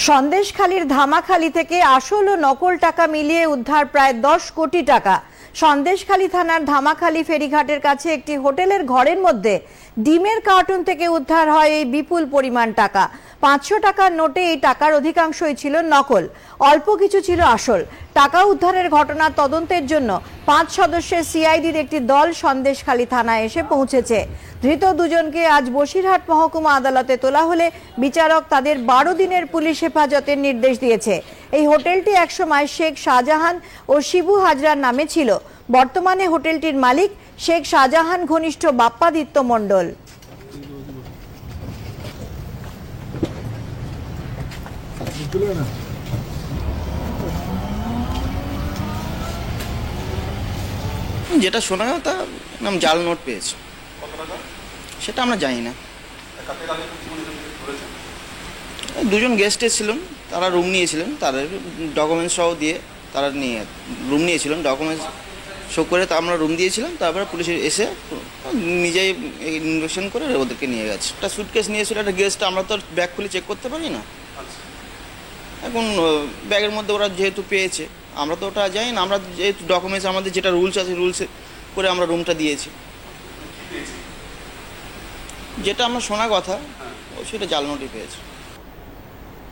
সন্দেশখালীর ধামাখালী থেকে আসল ও নকল টাকা মিলিয়ে উদ্ধার প্রায় 10 কোটি টাকা। সন্দেশখালী থানার ধামাখালী ফেরিঘাটের কাছে একটি হোটেলের ঘরের মধ্যে ডিমের কার্টুন থেকে উদ্ধার হয় এই বিপুল পরিমাণ টাকা। 500 টাকার নোটে এই টাকার অধিকাংশই ছিল নকল, অল্প কিছু ছিল আসল। টাকা উদ্ধারের ঘটনার তদন্তের জন্য 5 সদস্যের সিআইডির একটি দল সন্দেশখালী থানায় এসে পৌঁছেছে। ধৃত দুজনকে আজ বসিরহাট মহকুমা আদালতে তোলা হলে বিচারক তাদের 12 দিনের পুলিশ হেফাজতের নির্দেশ দিয়েছে। এই হোটেলটি একসময় শেখ শাহজাহান ও শিবু হাজরার নামে ছিল। বর্তমানে হোটেলটির মালিক শেখ শাহজাহান ঘনিষ্ঠ বাপ্পাদিত্য মণ্ডল। যেটা শোনা গেল তার নাম জাল নোট পেয়েছে, সেটা আমরা জানি না। দুজন গেস্ট এসেছিলেন, তারা রুম নিয়েছিলেন, তাদের ডকুমেন্টস সহ দিয়ে তারা নিয়ে রুম নিয়েছিলেন, ডকুমেন্টস শো করে তা আমরা রুম দিয়েছিলাম। তারপরে পুলিশ এসে নিজেই ইনভেস্টিগেশন করে ওদেরকে নিয়ে গেছে। একটা সুটকেস নিয়েছিল একটা গেস্ট, আমরা তো ব্যাগ খুলে চেক করতে পারি না। এখন ব্যাগের মধ্যে ওরা যেহেতু পেয়েছে, আমরা তো ওটা জানি না। আমরা যেহেতু ডকুমেন্টস আমাদের যেটা রুলস আছে, রুলসে করে আমরা রুমটা দিয়েছি। যেটা আমরা শোনা কথা, সেটা জাল নোটই পেয়েছে।